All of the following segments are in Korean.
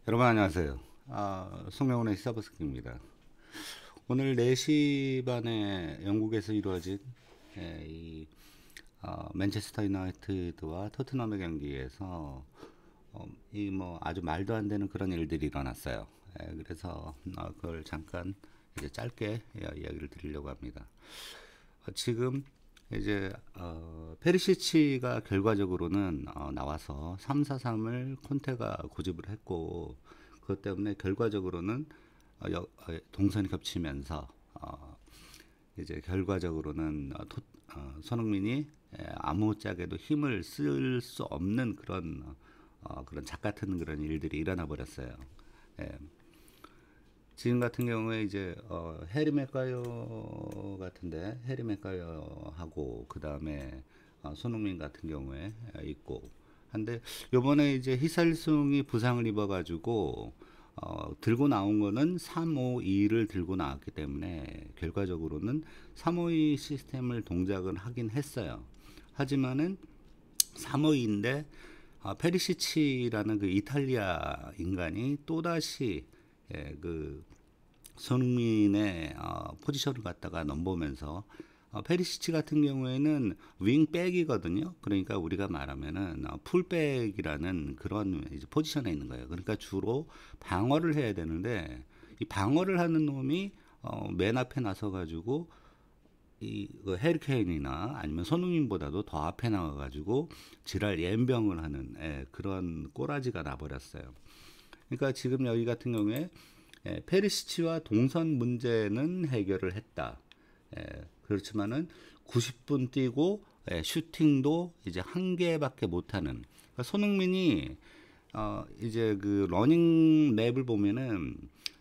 여러분 안녕하세요. 송명훈의 시사버스킹입니다. 오늘 4시 반에 영국에서 이루어진 이 맨체스터 유나이티드와 토트넘의 경기에서 이 뭐 아주 말도 안 되는 그런 일들이 일어났어요. 그래서 그걸 잠깐 이제 짧게 이야기를 드리려고 합니다. 지금 이제 페리시치가 결과적으로는 나와서 3-4-3을 콘테가 고집을 했고, 그것 때문에 결과적으로는 동선이 겹치면서 이제 결과적으로는 손흥민이 아무짝에도 힘을 쓸 수 없는 그런 작 같은 그런 일들이 일어나 버렸어요. 예. 지금 같은 경우에 이제 해리 맥과이어 같은데, 해리 맥과이어하고 그 다음에 손흥민 같은 경우에 있고 한데, 요번에 이제 히살송이 부상을 입어가지고 들고 나온 거는 3-5-2를 들고 나왔기 때문에 결과적으로는 3-5-2 시스템을 동작을 하긴 했어요. 하지만은 3-5-2인데 페리시치라는 그 이탈리아 인간이 또다시 그 손흥민의 포지션을 갖다가 넘보면서 페리시치 같은 경우에는 윙백이거든요. 그러니까 우리가 말하면은 풀백이라는 그런 이제 포지션에 있는 거예요. 그러니까 주로 방어를 해야 되는데, 이 방어를 하는 놈이 맨 앞에 나서 가지고 그 해리케인이나 아니면 손흥민보다도 더 앞에 나와가지고 지랄 연병을 하는 그런 꼬라지가 나버렸어요. 그러니까 지금 여기 같은 경우에 페리시치와 동선 문제는 해결을 했다. 그렇지만은 90분 뛰고 슈팅도 이제 한 개밖에 못하는. 그러니까 손흥민이 이제 그 러닝 맵을 보면은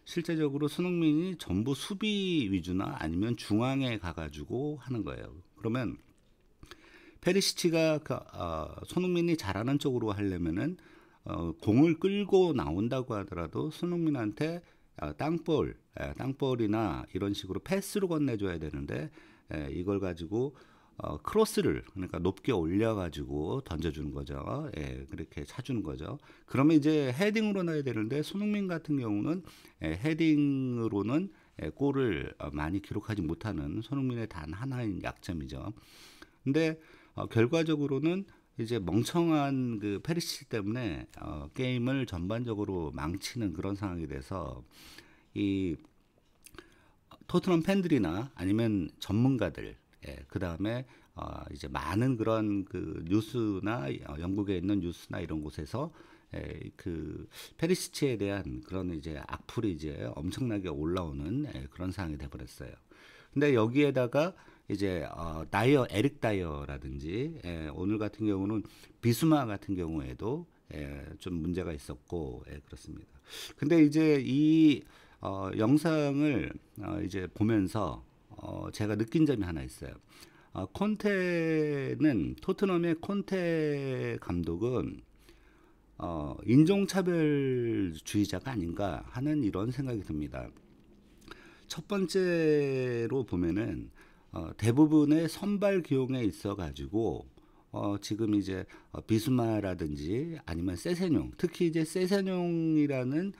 실제적으로 손흥민이 전부 수비 위주나 아니면 중앙에 가가지고 하는 거예요. 그러면 페리시치가 손흥민이 잘하는 쪽으로 하려면은 공을 끌고 나온다고 하더라도 손흥민한테 땅볼이나 이런 식으로 패스로 건네줘야 되는데, 이걸 가지고 크로스를, 그러니까 높게 올려가지고 던져주는 거죠. 그렇게 차주는 거죠. 그러면 이제 헤딩으로 넣어야 되는데, 손흥민 같은 경우는 헤딩으로는 골을 많이 기록하지 못하는 손흥민의 단 하나인 약점이죠. 근데 결과적으로는 이제 멍청한 그 페리시치 때문에 게임을 전반적으로 망치는 그런 상황이 돼서, 이 토트넘 팬들이나 아니면 전문가들, 그 다음에 이제 많은 그런 그 뉴스나 영국에 있는 뉴스나 이런 곳에서 그 페리시치에 대한 그런 이제 악플이 이제 엄청나게 올라오는 그런 상황이 돼버렸어요. 근데 여기에다가 이제 에릭 다이어라든지 오늘 같은 경우는 비수마 같은 경우에도 좀 문제가 있었고, 그렇습니다. 근데 이제 이 영상을 이제 보면서 제가 느낀 점이 하나 있어요. 콘테는, 토트넘의 콘테 감독은 인종차별주의자가 아닌가 하는 이런 생각이 듭니다. 첫 번째로 보면은 대부분의 선발 기용에 있어 가지고 지금 이제 비스마라든지 아니면 세세뇽, 특히 이제 세세뇽이라는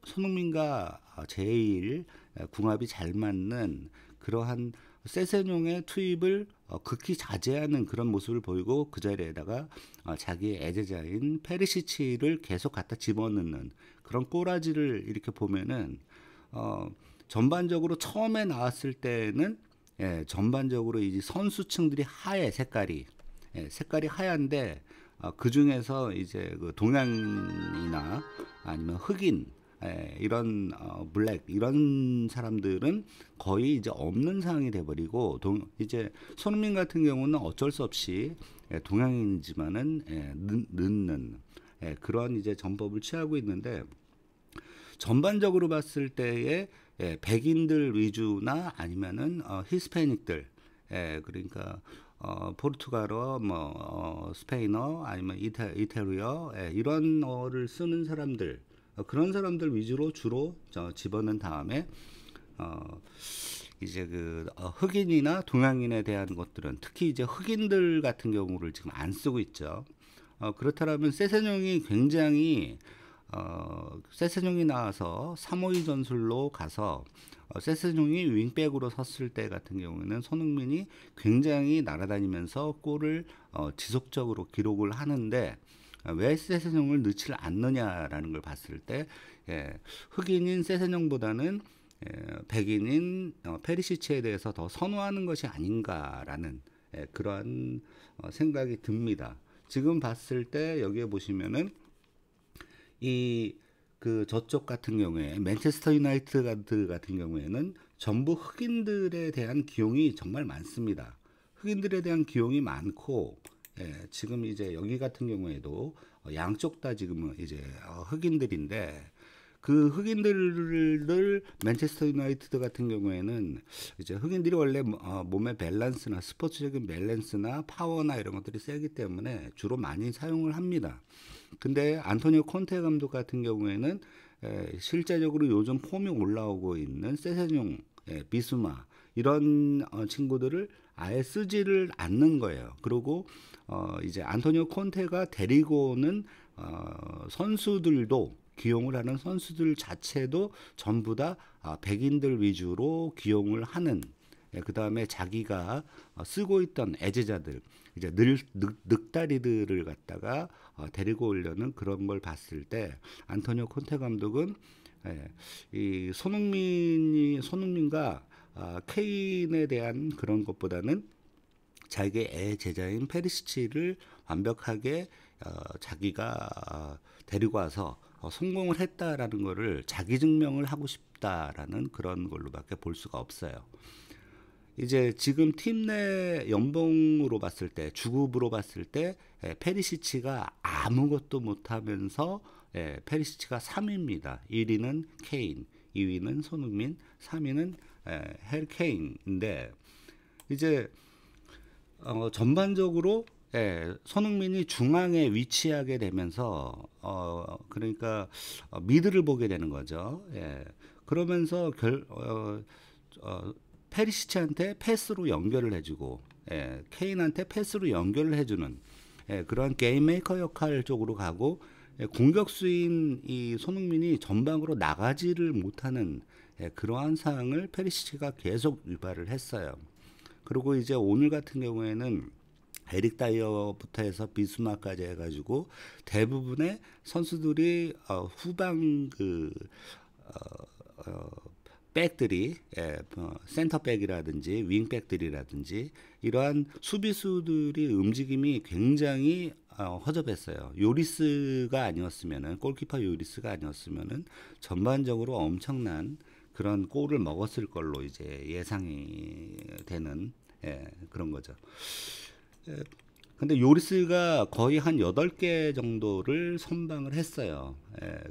손흥민과 제일 궁합이 잘 맞는 그러한 세세뇽의 투입을 극히 자제하는 그런 모습을 보이고, 그 자리에다가 자기의 애제자인 페리시치를 계속 갖다 집어넣는 그런 꼬라지를 이렇게 보면은 전반적으로 처음에 나왔을 때는 전반적으로 이 선수층들이 하얘, 색깔이 하얀데 그 중에서 이제 그 동양이나 아니면 흑인, 이런 블랙 이런 사람들은 거의 이제 없는 상황이 돼버리고, 이제 손흥민 같은 경우는 어쩔 수 없이 동양인이지만은 넣는 그런 이제 전법을 취하고 있는데, 전반적으로 봤을 때에 백인들 위주나 아니면은 히스패닉들, 그러니까 포르투갈어, 스페인어, 아니면 이태리어, 이런 어를 쓰는 사람들, 그런 사람들 위주로 주로 집어넣은 다음에 이제 그 흑인이나 동양인에 대한 것들은, 특히 이제 흑인들 같은 경우를 지금 안 쓰고 있죠. 그렇다면 세세뇽이 굉장히 세세뇽이 나와서 3-5-2 전술로 가서 세세뇽이 윙백으로 섰을 때 같은 경우에는 손흥민이 굉장히 날아다니면서 골을 지속적으로 기록을 하는데 왜 세세뇽을 넣지 않느냐라는 걸 봤을 때 흑인인 세세뇽보다는 백인인 페리시치에 대해서 더 선호하는 것이 아닌가라는 그러한 생각이 듭니다. 지금 봤을 때 여기에 보시면은 저쪽 같은 경우에 맨체스터 유나이티드 같은 경우에는 전부 흑인들에 대한 기용이 정말 많습니다. 흑인들에 대한 기용이 많고 지금 이제 여기 같은 경우에도 양쪽 다 지금은 이제 흑인들인데 그 흑인들을 맨체스터 유나이티드 같은 경우에는 이제 흑인들이 원래 몸의 밸런스나 스포츠적인 밸런스나 파워나 이런 것들이 세기 때문에 주로 많이 사용을 합니다. 근데 안토니오 콘테 감독 같은 경우에는 실제적으로 요즘 폼이 올라오고 있는 세세뇽, 비수마 이런 친구들을 아예 쓰지를 않는 거예요. 그리고 이제 안토니오 콘테가 데리고 오는 선수들도 기용을 하는 선수들 자체도 전부 다 백인들 위주로 기용을 하는 그 다음에 자기가 쓰고 있던 애제자들 이제 늑다리들을 갖다가 데리고 오려는 그런 걸 봤을 때 안토니오 콘테 감독은 이 손흥민과 케인에 대한 그런 것보다는 자기의 애제자인 페리시치를 완벽하게 자기가 데리고 와서 성공을 했다라는 거를 자기 증명을 하고 싶다라는 그런 걸로밖에 볼 수가 없어요. 이제 지금 팀 내 연봉으로 봤을 때 주급으로 봤을 때 페리시치가 아무것도 못하면서 페리시치가 3위입니다. 1위는 케인, 2위는 손흥민, 3위는 헬 케인인데 이제 전반적으로 손흥민이 중앙에 위치하게 되면서 그러니까 미드를 보게 되는 거죠. 그러면서 페리시치한테 패스로 연결을 해주고 케인한테 패스로 연결을 해주는 그러한 게임 메이커 역할 쪽으로 가고 공격수인 이 손흥민이 전방으로 나가지를 못하는 그러한 상황을 페리시치가 계속 유발을 했어요. 그리고 이제 오늘 같은 경우에는 에릭 다이어부터 해서 비스마까지 해가지고 대부분의 선수들이 후방 백들이 센터백이라든지 윙백들이라든지 이러한 수비수들이 움직임이 굉장히 허접했어요. 요리스가 아니었으면은 골키퍼 요리스가 아니었으면은 전반적으로 엄청난 그런 골을 먹었을 걸로 이제 예상이 되는 그런 거죠. 근데 요리스가 거의 한 8개 정도를 선방을 했어요.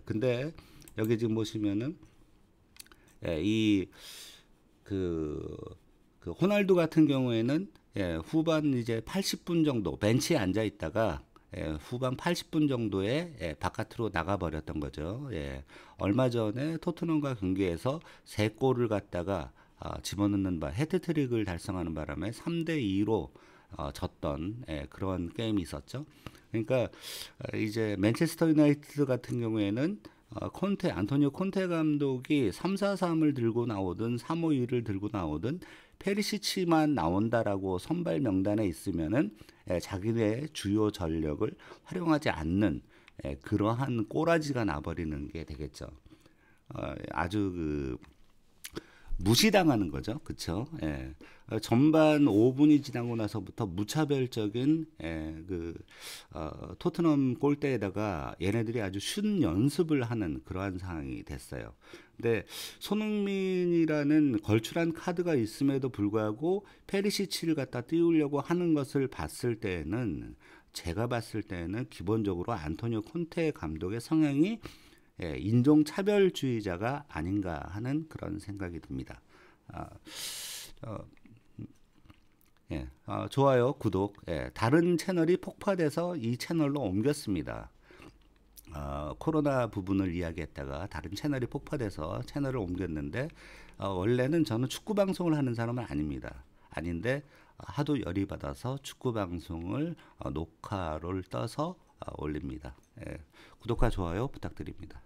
근데 여기 지금 보시면은 그 호날두 같은 경우에는 후반 이제 80분 정도 벤치에 앉아 있다가 후반 80분 정도에 바깥으로 나가 버렸던 거죠. 얼마 전에 토트넘과 경기에서 3골을 갖다가 집어넣는 헤트트릭을 달성하는 바람에 3-2로 졌던 그런 게임이 있었죠. 그러니까 이제 맨체스터 유나이티드 같은 경우에는 안토니오 콘테 감독이 3-4-3을 들고 나오든 3-5-2를 들고 나오든 페리시치만 나온다라고 선발 명단에 있으면은 자기네 주요 전력을 활용하지 않는 그러한 꼬라지가 나버리는 게 되겠죠. 아주 무시당하는 거죠. 그렇죠? 전반 5분이 지나고 나서부터 무차별적인 토트넘 골대에다가 얘네들이 아주 슛 연습을 하는 그러한 상황이 됐어요. 근데 손흥민이라는 걸출한 카드가 있음에도 불구하고 페리시치를 갖다 띄우려고 하는 것을 봤을 때는 제가 봤을 때는 기본적으로 안토니오 콘테 감독의 성향이 인종차별주의자가 아닌가 하는 그런 생각이 듭니다. 좋아요, 구독. 다른 채널이 폭파돼서 이 채널로 옮겼습니다. 코로나 부분을 이야기했다가 다른 채널이 폭파돼서 채널을 옮겼는데 원래는 저는 축구 방송을 하는 사람은 아닙니다. 아닌데 하도 열이 받아서 축구 방송을 녹화를 떠서 올립니다. 예, 구독과 좋아요 부탁드립니다.